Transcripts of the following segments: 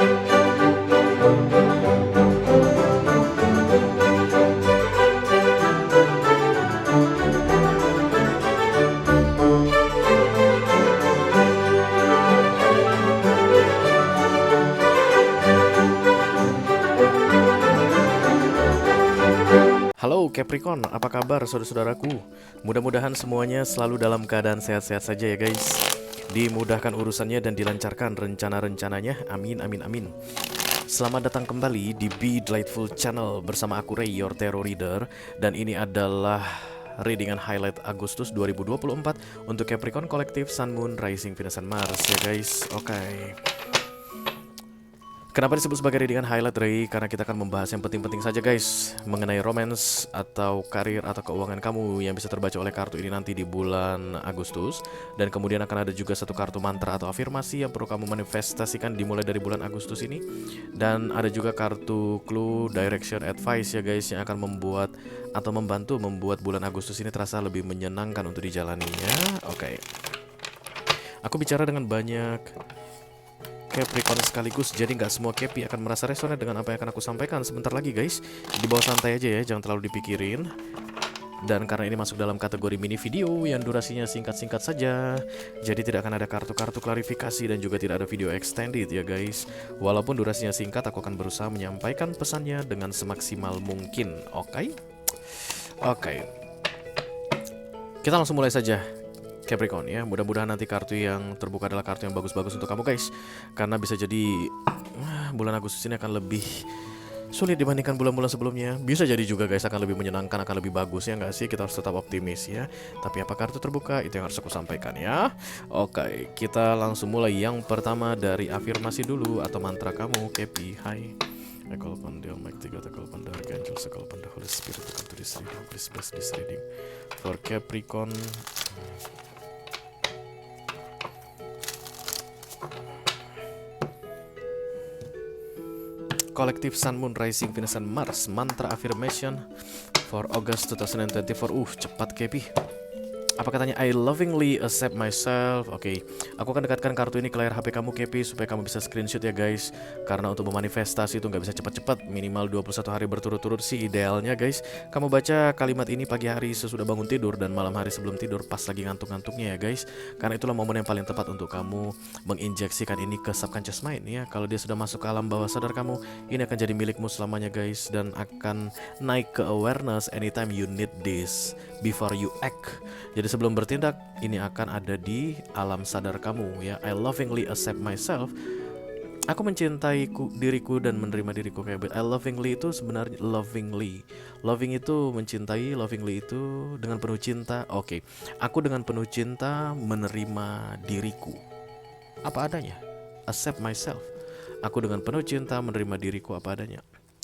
Halo Capricorn, apa kabar saudara-saudaraku? Mudah-mudahan semuanya selalu dalam keadaan sehat-sehat saja ya guys. Dimudahkan urusannya dan dilancarkan rencana-rencananya. Amin, amin, amin. Selamat datang kembali di Be Delightful Channel bersama aku Ray, your tarot reader. Dan ini adalah readingan highlight Agustus 2024 untuk Capricorn Kolektif, Sun, Moon, Rising, Venus, dan Mars ya guys. Oke. Kenapa disebut sebagai readingan highlight, Ray? Karena kita akan membahas yang penting-penting saja guys, mengenai romance atau karir atau keuangan kamu yang bisa terbaca oleh kartu ini nanti di bulan Agustus. Dan kemudian akan ada juga satu kartu mantra atau afirmasi yang perlu kamu manifestasikan dimulai dari bulan Agustus ini. Dan ada juga kartu clue, direction, advice ya guys, yang akan membuat atau membantu membuat bulan Agustus ini terasa lebih menyenangkan untuk dijalaninya. Oke. Aku bicara dengan banyak Capricorn sekaligus, jadi nggak semua Capi akan merasa resonate dengan apa yang akan aku sampaikan sebentar lagi guys. Di bawah santai aja ya, jangan terlalu dipikirin. Dan karena ini masuk dalam kategori mini video yang durasinya singkat-singkat saja, jadi tidak akan ada kartu-kartu klarifikasi dan juga tidak ada video extended ya guys. Walaupun durasinya singkat, aku akan berusaha menyampaikan pesannya dengan semaksimal mungkin. Oke? Oke. Kita langsung mulai saja Capricorn ya, mudah-mudahan nanti kartu yang terbuka adalah kartu yang bagus-bagus untuk kamu guys. Karena bisa jadi bulan Agustus ini akan lebih sulit dibandingkan bulan-bulan sebelumnya. Bisa jadi juga guys akan lebih menyenangkan, akan lebih bagus ya nggak sih? Kita harus tetap optimis ya. Tapi apa kartu terbuka itu yang harus aku sampaikan ya. Oke, kita langsung mulai. Yang pertama dari afirmasi dulu atau mantra kamu Capi. Hai, I call upon the Almighty God, I call upon the Archangels, I call upon the Holy Spirit to come to this reading. Please bless this reading for Capricorn. Kolektif Sun, Moon, Rising, Venus, and Mars. Mantra affirmation for August 2024. Cepat Kepi. Apa katanya? I lovingly accept myself. Oke, aku akan dekatkan kartu ini ke layar HP kamu Kepi supaya kamu bisa screenshot ya guys. Karena untuk memanifestasi itu nggak bisa cepat-cepat, minimal 21 hari berturut-turut sih idealnya guys. Kamu baca kalimat ini pagi hari sesudah bangun tidur dan malam hari sebelum tidur pas lagi ngantuk-ngantuknya ya guys. Karena itulah momen yang paling tepat untuk kamu menginjeksikan ini ke subconscious mind ya. Kalau dia sudah masuk ke alam bawah sadar kamu, ini akan jadi milikmu selamanya guys. Dan akan naik ke awareness anytime you need this before you act. Jadi sebelum bertindak, ini akan ada di alam sadar kamu ya. I lovingly accept myself. Aku mencintai diriku dan menerima diriku kayak I lovingly itu sebenarnya lovingly. Loving itu mencintai, lovingly itu dengan penuh cinta. Oke. Aku dengan penuh cinta menerima diriku apa adanya. Accept myself. Aku dengan penuh cinta menerima diriku apa adanya.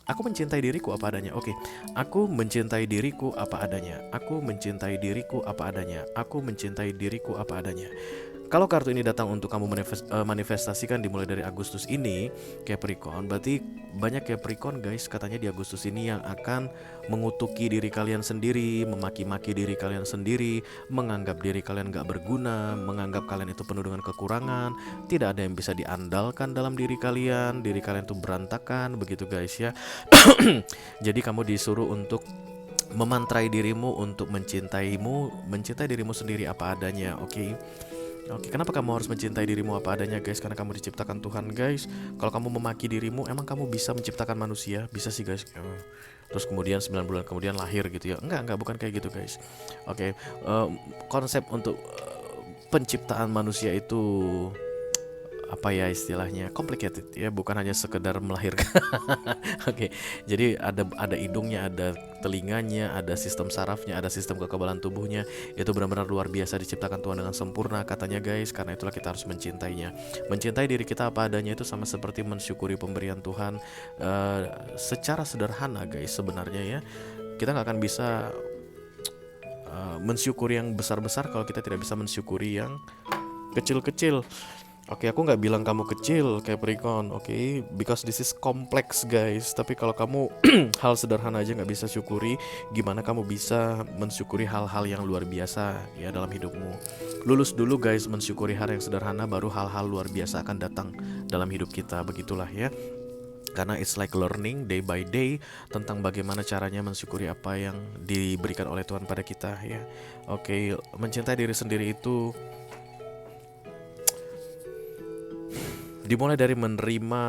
Aku mencintai diriku apa adanya. Oke. Aku mencintai diriku apa adanya. Aku mencintai diriku apa adanya. Aku mencintai diriku apa adanya. Kalau kartu ini datang untuk kamu manifestasikan dimulai dari Agustus ini Capricorn, berarti banyak Capricorn guys katanya di Agustus ini yang akan mengutuki diri kalian sendiri, memaki-maki diri kalian sendiri, menganggap diri kalian gak berguna, menganggap kalian itu penuh dengan kekurangan, tidak ada yang bisa diandalkan dalam diri kalian itu berantakan begitu guys ya. Jadi kamu disuruh untuk memantrai dirimu untuk mencintai dirimu sendiri apa adanya. Oke. Oke, kenapa kamu harus mencintai dirimu apa adanya guys? Karena kamu diciptakan Tuhan guys. Kalau kamu memaki dirimu, emang kamu bisa menciptakan manusia? Bisa sih guys. Terus kemudian 9 bulan kemudian lahir gitu ya. Enggak, bukan kayak gitu guys. Oke, konsep untuk penciptaan manusia itu apa ya istilahnya, complicated ya, bukan hanya sekedar melahirkan. Oke, jadi ada hidungnya, ada telinganya, ada sistem sarafnya, ada sistem kekebalan tubuhnya. Itu benar-benar luar biasa, diciptakan Tuhan dengan sempurna katanya guys. Karena itulah kita harus mencintainya. Mencintai diri kita apa adanya itu sama seperti mensyukuri pemberian Tuhan secara sederhana guys sebenarnya ya. Kita nggak akan bisa mensyukuri yang besar-besar kalau kita tidak bisa mensyukuri yang kecil-kecil. Oke, aku nggak bilang kamu kecil Capricorn, oke, because this is complex guys. Tapi kalau kamu hal sederhana aja nggak bisa syukuri, gimana kamu bisa mensyukuri hal-hal yang luar biasa ya dalam hidupmu? Lulus dulu guys, mensyukuri hal yang sederhana, baru hal-hal luar biasa akan datang dalam hidup kita. Begitulah ya. Karena it's like learning day by day tentang bagaimana caranya mensyukuri apa yang diberikan oleh Tuhan pada kita ya. Oke, mencintai diri sendiri itu dimulai dari menerima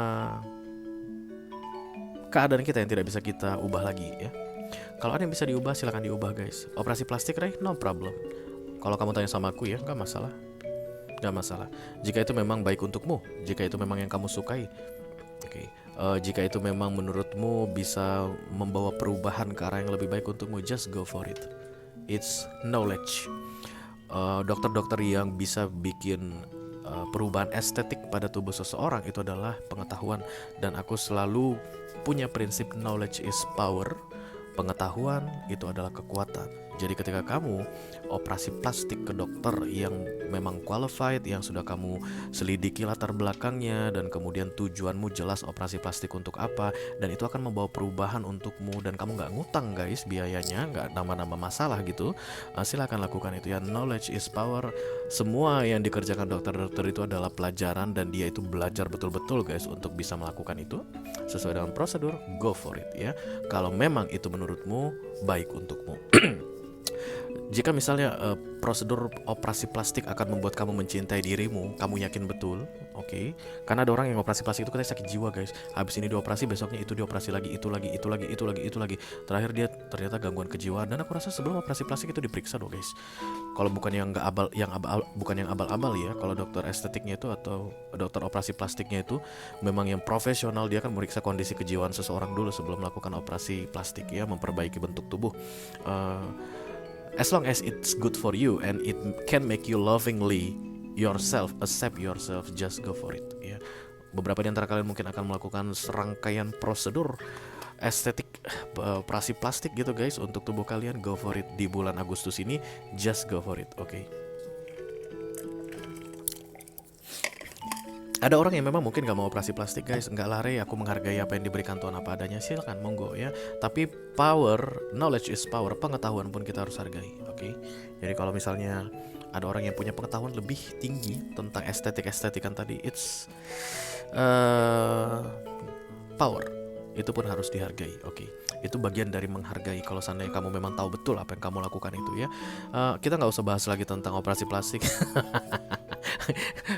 keadaan kita yang tidak bisa kita ubah lagi ya. Kalau ada yang bisa diubah silahkan diubah guys. Operasi plastik Ray, no problem. Kalau kamu tanya sama aku ya, nggak masalah. Nggak masalah. Jika itu memang baik untukmu, jika itu memang yang kamu sukai. Oke. Jika itu memang menurutmu bisa membawa perubahan ke arah yang lebih baik untukmu, just go for it. It's knowledge. Dokter-dokter yang bisa bikin perubahan estetik pada tubuh seseorang itu adalah pengetahuan. Dan aku selalu punya prinsip knowledge is power. Pengetahuan itu adalah kekuatan. Jadi ketika kamu operasi plastik ke dokter yang memang qualified, yang sudah kamu selidiki latar belakangnya, dan kemudian tujuanmu jelas operasi plastik untuk apa, dan itu akan membawa perubahan untukmu, dan kamu nggak ngutang guys biayanya, nggak nambah-nambah masalah gitu, silahkan lakukan itu ya. Knowledge is power. Semua yang dikerjakan dokter-dokter itu adalah pelajaran, dan dia itu belajar betul-betul guys untuk bisa melakukan itu sesuai dengan prosedur. Go for it ya, kalau memang itu menurutmu baik untukmu. Jika misalnya prosedur operasi plastik akan membuat kamu mencintai dirimu, kamu yakin betul, oke? Karena ada orang yang operasi plastik itu katanya sakit jiwa guys. Habis ini dioperasi, besoknya itu dioperasi lagi, itu lagi. Terakhir dia ternyata gangguan kejiwaan. Dan aku rasa sebelum operasi plastik itu diperiksa dong guys. Kalau bukan yang nggak abal, bukan yang abal-abal ya. Kalau dokter estetiknya itu atau dokter operasi plastiknya itu memang yang profesional, dia akan meriksa kondisi kejiwaan seseorang dulu sebelum melakukan operasi plastik ya, memperbaiki bentuk tubuh. As long as it's good for you and it can make you lovingly yourself, accept yourself, just go for it ya. Beberapa di antara kalian mungkin akan melakukan serangkaian prosedur estetik operasi plastik gitu guys untuk tubuh kalian. Go for it di bulan Agustus ini, just go for it, oke? Ada orang yang memang mungkin gak mau operasi plastik guys. Enggak lah Rey, aku menghargai apa yang diberikan Tuhan apa adanya. Silakan, monggo ya. Tapi power, knowledge is power. Pengetahuan pun kita harus hargai, oke? Jadi kalau misalnya ada orang yang punya pengetahuan lebih tinggi tentang estetik-estetikan tadi, it's power. Itu pun harus dihargai, oke? Itu bagian dari menghargai. Kalau seandainya kamu memang tahu betul apa yang kamu lakukan itu ya. Kita nggak usah bahas lagi tentang operasi plastik.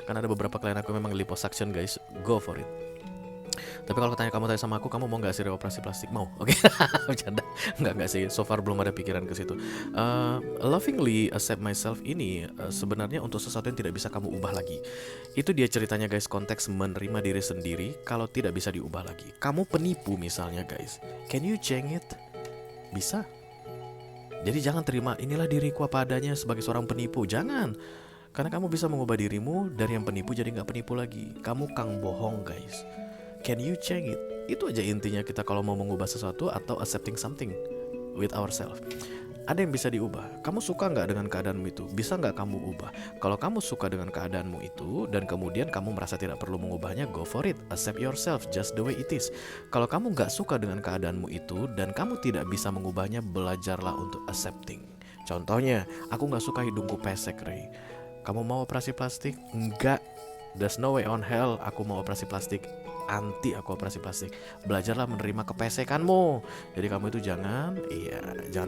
Karena ada beberapa klien aku memang liposuction guys, go for it. Tapi kalau kamu tanya sama aku, kamu mau nggak sih operasi plastik? Mau, oke? Bercanda, nggak sih. So far belum ada pikiran ke situ. Lovingly accept myself ini sebenarnya untuk sesuatu yang tidak bisa kamu ubah lagi. Itu dia ceritanya guys, konteks menerima diri sendiri kalau tidak bisa diubah lagi. Kamu penipu misalnya guys, can you change it? Bisa. Jadi jangan terima inilah diriku apa adanya sebagai seorang penipu, jangan. Karena kamu bisa mengubah dirimu dari yang penipu jadi gak penipu lagi. Kamu kang bohong guys. Can you change it? Itu aja intinya kita kalau mau mengubah sesuatu atau accepting something with ourselves. Ada yang bisa diubah. Kamu suka gak dengan keadaanmu itu? Bisa gak kamu ubah? Kalau kamu suka dengan keadaanmu itu dan kemudian kamu merasa tidak perlu mengubahnya, go for it. Accept yourself just the way it is. Kalau kamu gak suka dengan keadaanmu itu dan kamu tidak bisa mengubahnya, belajarlah untuk accepting. Contohnya, aku gak suka hidungku pesek Ray. Kamu mau operasi plastik? Enggak. There's no way on hell aku mau operasi plastik. Anti aku operasi plastik. Belajarlah menerima kepesekanmu. Jadi kamu itu jangan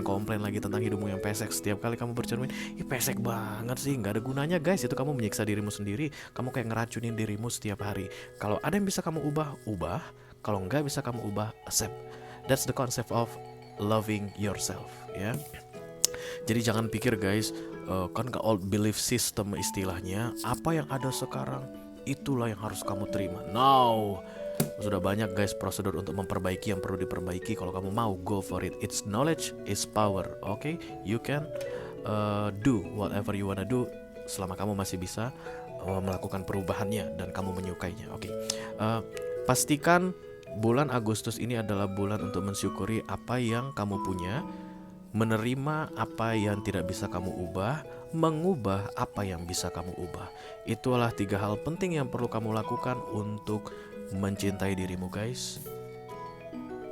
komplain lagi tentang hidungmu yang pesek. Setiap kali kamu bercermin, pesek banget sih, gak ada gunanya guys. Itu kamu menyiksa dirimu sendiri. Kamu kayak ngeracunin dirimu setiap hari. Kalau ada yang bisa kamu ubah, ubah. Kalau enggak bisa kamu ubah, accept. That's the concept of loving yourself ya. Jadi jangan pikir guys, kan ke old belief system istilahnya, apa yang ada sekarang itulah yang harus kamu terima. No, sudah banyak guys prosedur untuk memperbaiki yang perlu diperbaiki. Kalau kamu mau, go for it. It's knowledge is power, okay? You can do whatever you wanna do selama kamu masih bisa melakukan perubahannya dan kamu menyukainya, okay? Pastikan bulan Agustus ini adalah bulan untuk mensyukuri apa yang kamu punya menerima apa yang tidak bisa kamu ubah, mengubah apa yang bisa kamu ubah. Itulah 3 hal penting yang perlu kamu lakukan untuk mencintai dirimu, guys.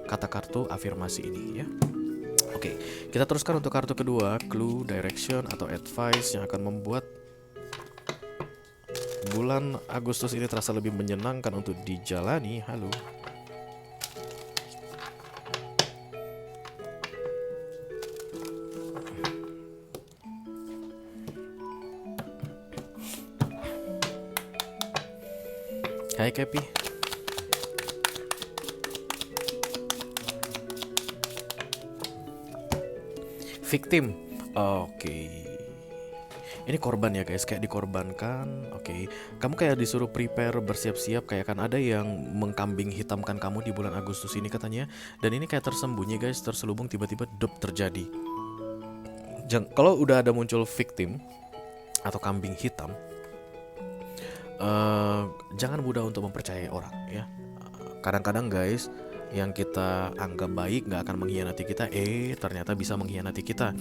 Kata kartu afirmasi ini ya. Oke, kita teruskan untuk kartu kedua, clue, direction atau advice yang akan membuat bulan Agustus ini terasa lebih menyenangkan untuk dijalani. Halo. Hai Kepi. Victim. Oke. Ini korban ya guys, kayak dikorbankan. Oke. Kamu kayak disuruh prepare, bersiap-siap, kayak kan ada yang mengkambing hitamkan kamu di bulan Agustus ini katanya. Dan ini kayak tersembunyi guys, terselubung, tiba-tiba terjadi. Kalau udah ada muncul victim atau kambing hitam, jangan mudah untuk mempercayai orang ya. Kadang-kadang guys, yang kita anggap baik nggak akan mengkhianati kita, ternyata bisa mengkhianati kita.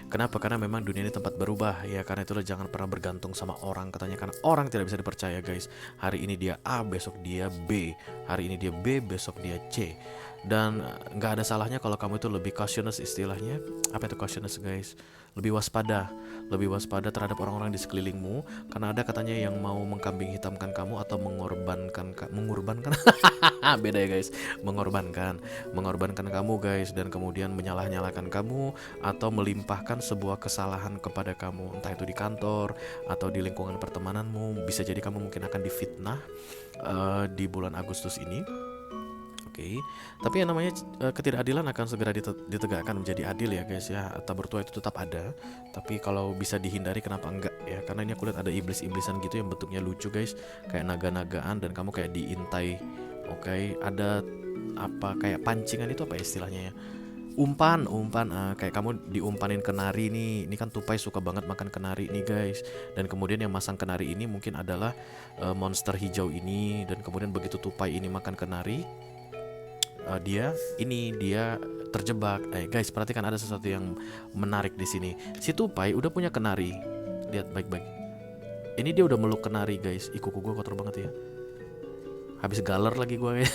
Kenapa? Karena memang dunia ini tempat berubah ya. Karena itulah jangan pernah bergantung sama orang katanya, karena orang tidak bisa dipercaya guys. Hari ini dia A, besok dia B. Hari ini dia B, besok dia C. Dan nggak ada salahnya kalau kamu itu lebih cautious, istilahnya apa itu cautious guys, lebih waspada terhadap orang-orang di sekelilingmu, karena ada katanya yang mau mengkambing hitamkan kamu atau mengorbankan beda ya guys, mengorbankan kamu guys, dan kemudian menyalah-nyalahkan kamu atau melimpahkan sebuah kesalahan kepada kamu, entah itu di kantor atau di lingkungan pertemananmu. Bisa jadi kamu mungkin akan difitnah di bulan Agustus ini. Tapi yang namanya ketidakadilan akan segera ditegakkan menjadi adil ya guys ya. Tabur tua itu tetap ada, tapi kalau bisa dihindari kenapa enggak ya. Karena ini aku lihat ada iblis-iblisan gitu yang bentuknya lucu guys, kayak naga-nagaan, dan kamu kayak diintai. Ada apa kayak pancingan, itu apa istilahnya ya, umpan kayak kamu diumpanin kenari nih. Ini kan tupai suka banget makan kenari nih guys, dan kemudian yang masang kenari ini mungkin adalah monster hijau ini, dan kemudian begitu tupai ini makan kenari, dia terjebak. Guys, perhatikan ada sesuatu yang menarik di sini. Si tupai udah punya kenari. Lihat baik-baik. Ini dia udah meluk kenari, guys. Kuku gue kotor banget ya. Habis galer lagi gue.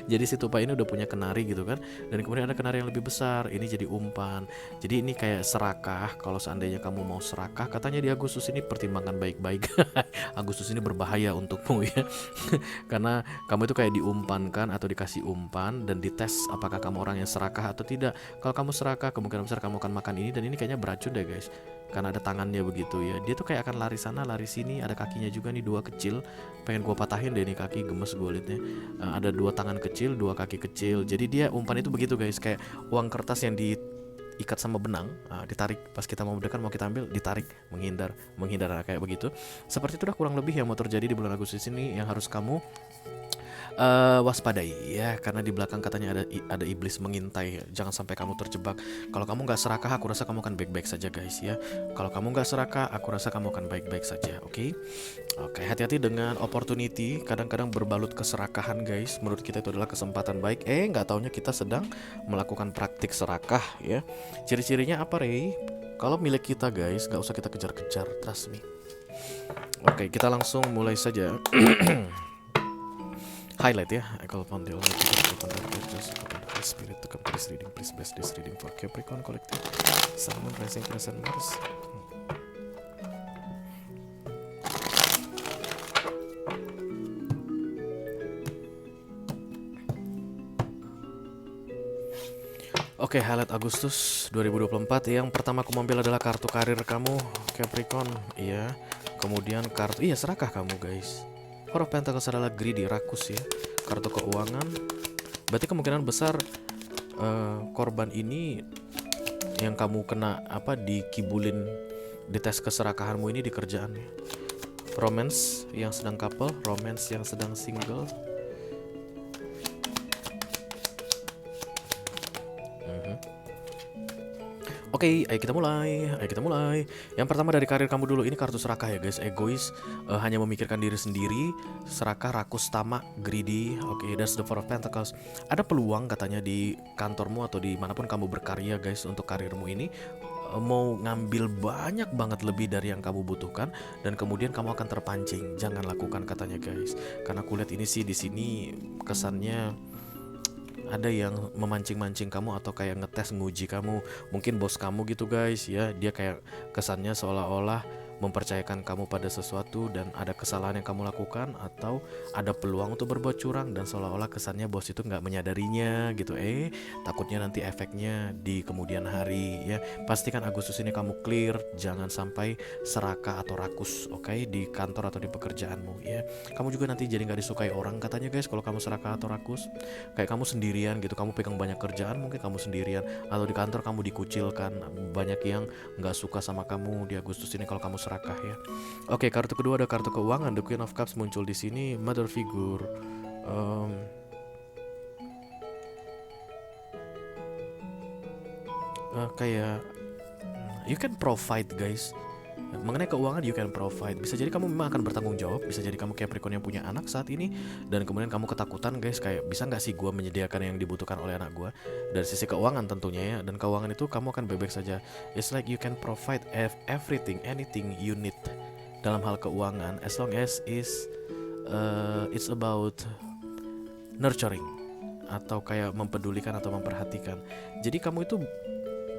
Jadi si tupai ini udah punya kenari gitu kan. Dan kemudian ada kenari yang lebih besar. Ini jadi umpan. Jadi ini kayak serakah. Kalau seandainya kamu mau serakah, katanya di Agustus ini pertimbangkan baik-baik. Agustus ini berbahaya untukmu ya. Karena kamu itu kayak diumpankan atau dikasih umpan dan dites apakah kamu orang yang serakah atau tidak. Kalau kamu serakah, kemungkinan besar kamu akan makan ini, dan ini kayaknya beracun deh guys. Karena ada tangannya begitu ya. Dia tuh kayak akan lari sana lari sini. Ada kakinya juga nih, 2 kecil. Pengen gue patahin deh nih kaki, gemes gue liatnya. Ada 2 tangan kecil, 2 kaki kecil. Jadi dia umpan itu begitu guys, kayak uang kertas yang diikat sama benang, ditarik pas kita mau mendekat, mau kita ambil, ditarik, menghindar kayak begitu. Seperti itu dah kurang lebih yang mau terjadi di bulan Agustus ini, yang harus kamu waspadai ya, karena di belakang katanya ada iblis mengintai. Jangan sampai kamu terjebak. Kalau kamu nggak serakah, aku rasa kamu akan baik-baik saja guys ya. Kalau kamu nggak serakah, aku rasa kamu akan baik-baik saja. Oke, hati-hati dengan opportunity. Kadang-kadang berbalut keserakahan guys. Menurut kita itu adalah kesempatan baik. Nggak taunya kita sedang melakukan praktik serakah ya. Ciri-cirinya apa Ray? Kalau milik kita guys, nggak usah kita kejar-kejar, trust me. Oke, kita langsung mulai saja. Highlight ya. I call upon the Almighty God, upon the Just upon the Holy Spirit to come to this reading. Please bless this reading for Capricorn Collective, Sun, Moon, Rising, Crescent, Mars. Oke, highlight Agustus 2024. Yang pertama aku ambil adalah kartu karir kamu, Capricorn. Iya. Kemudian kartu serakah kamu guys. Four of Pentacles adalah greedy, rakus ya. Kartu keuangan. Berarti kemungkinan besar korban ini yang kamu kena dikibulin di tes keserakahanmu ini di kerjaannya. Romance yang sedang couple, romance yang sedang single. Oke, ayo kita mulai. Ayo kita mulai. Yang pertama dari karir kamu dulu. Ini kartu serakah ya guys. Egois, hanya memikirkan diri sendiri. Serakah, rakus, tamak, greedy. Oke, that's the Four of Pentacles. Ada peluang katanya di kantormu atau di manapun kamu berkarya guys untuk karirmu ini. Mau ngambil banyak banget lebih dari yang kamu butuhkan dan kemudian kamu akan terpancing. Jangan lakukan katanya guys. Karena kulihat ini sih di sini kesannya ada yang memancing-mancing kamu atau kayak ngetes nguji kamu, mungkin bos kamu gitu guys ya, dia kayak kesannya seolah-olah mempercayakan kamu pada sesuatu dan ada kesalahan yang kamu lakukan atau ada peluang untuk berbuat curang dan seolah-olah kesannya bos itu nggak menyadarinya gitu. Takutnya nanti efeknya di kemudian hari ya. Pastikan Agustus ini kamu clear, jangan sampai serakah atau rakus, oke, di kantor atau di pekerjaanmu ya. Kamu juga nanti jadi nggak disukai orang katanya guys kalau kamu serakah atau rakus. Kayak kamu sendirian gitu, kamu pegang banyak kerjaan, mungkin kamu sendirian atau di kantor kamu dikucilkan, banyak yang nggak suka sama kamu di Agustus ini kalau kamu serakah ya. Oke, kartu kedua ada kartu keuangan, The Queen of Cups muncul di sini, mother figure. Kayak you can provide guys. Mengenai keuangan you can provide. Bisa jadi kamu memang akan bertanggung jawab. Bisa jadi kamu Capricorn yang punya anak saat ini dan kemudian kamu ketakutan guys, kayak bisa nggak sih gue menyediakan yang dibutuhkan oleh anak gue. Dari sisi keuangan tentunya ya. Dan keuangan itu kamu akan bebek saja. It's like you can provide everything, anything you need dalam hal keuangan, as long as it's about nurturing atau kayak mempedulikan atau memperhatikan. Jadi kamu itu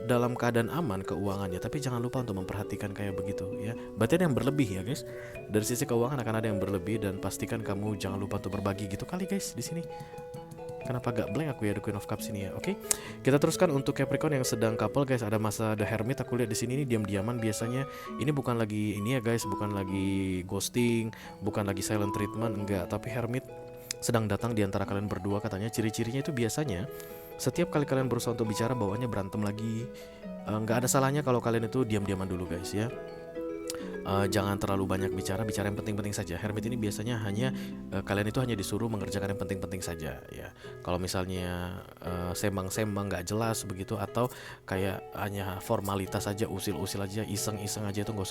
dalam keadaan aman keuangannya, tapi jangan lupa untuk memperhatikan kayak begitu ya. Berarti ada yang berlebih ya guys. Dari sisi keuangan akan ada yang berlebih dan pastikan kamu jangan lupa untuk berbagi gitu kali guys di sini. Kenapa gak blank aku ya The Queen of Cups ini ya. Oke. Kita teruskan untuk Capricorn yang sedang couple guys. Ada masa The Hermit, aku lihat di sini nih diam-diaman biasanya. Ini bukan lagi ini ya guys, bukan lagi ghosting, bukan lagi silent treatment, enggak, tapi Hermit sedang datang di antara kalian berdua katanya. Ciri-cirinya itu biasanya setiap kali kalian berusaha untuk bicara bawaannya berantem lagi. Nggak ada salahnya kalau kalian itu diam-diaman dulu guys ya. Jangan terlalu banyak bicara yang penting-penting saja. Hermit ini biasanya hanya kalian itu hanya disuruh mengerjakan yang penting-penting saja ya. Kalau misalnya sembang-sembang nggak jelas begitu atau kayak hanya formalitas saja, usil-usil aja, iseng-iseng aja, itu nggak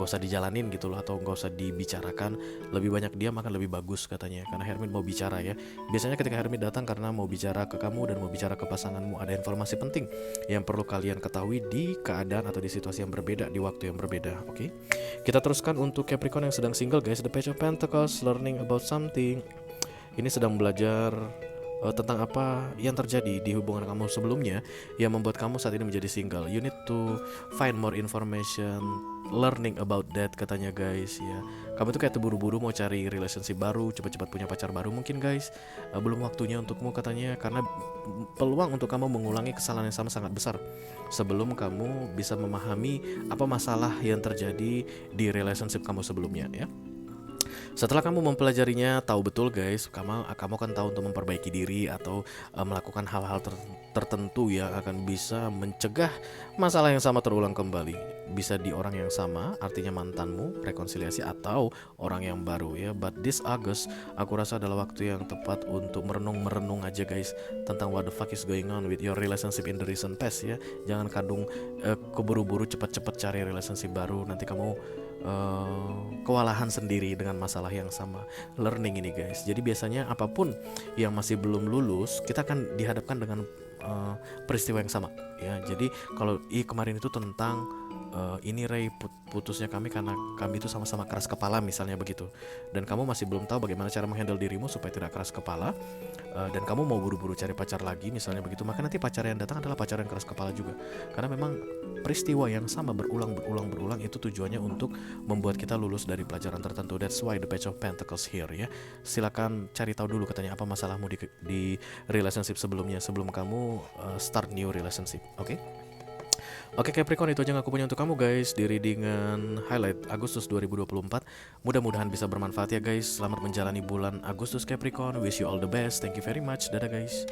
usah dijalanin gitu loh, atau nggak usah dibicarakan. Lebih banyak diam akan lebih bagus katanya, karena Hermit mau bicara ya. Biasanya ketika Hermit datang karena mau bicara ke kamu dan mau bicara ke pasanganmu, ada informasi penting yang perlu kalian ketahui di keadaan atau di situasi yang berbeda, di waktu yang berbeda. Oke, kita teruskan untuk Capricorn yang sedang single guys. The Page of Pentacles, learning about something. Ini sedang belajar tentang apa yang terjadi di hubungan kamu sebelumnya yang membuat kamu saat ini menjadi single. You need to find more information, learning about that katanya guys ya. Kamu tuh kayak terburu-buru mau cari relationship baru, cepat-cepat punya pacar baru mungkin guys. Belum waktunya untukmu katanya, karena peluang untuk kamu mengulangi kesalahan yang sama sangat besar sebelum kamu bisa memahami apa masalah yang terjadi di relationship kamu sebelumnya ya. Setelah kamu mempelajarinya, tahu betul guys, kamu akan tahu untuk memperbaiki diri atau melakukan hal-hal tertentu yang akan bisa mencegah masalah yang sama terulang kembali. Bisa di orang yang sama, artinya mantanmu, rekonsiliasi, atau orang yang baru ya. But this August, aku rasa adalah waktu yang tepat untuk merenung aja guys tentang what the fuck is going on with your relationship in the recent past ya. Jangan keburu-buru cepat-cepat cari relationship baru, nanti kamu kewalahan sendiri dengan masalah yang sama. Learning ini guys. Jadi biasanya apapun yang masih belum lulus, kita akan dihadapkan dengan peristiwa yang sama ya. Jadi kalau kemarin itu tentang ini Ray, putusnya kami karena kami itu sama-sama keras kepala misalnya begitu, dan kamu masih belum tahu bagaimana cara menghandle dirimu supaya tidak keras kepala, dan kamu mau buru-buru cari pacar lagi misalnya begitu, maka nanti pacar yang datang adalah pacar yang keras kepala juga, karena memang peristiwa yang sama berulang itu tujuannya untuk membuat kita lulus dari pelajaran tertentu. That's why the Page of Pentacles here ya. Silakan cari tahu dulu katanya apa masalahmu di relationship sebelumnya sebelum kamu start new relationship. Oke Capricorn, itu aja yang aku punya untuk kamu guys di readingan highlight Agustus 2024. Mudah-mudahan bisa bermanfaat ya guys. Selamat menjalani bulan Agustus Capricorn. Wish you all the best. Thank you very much. Dadah guys.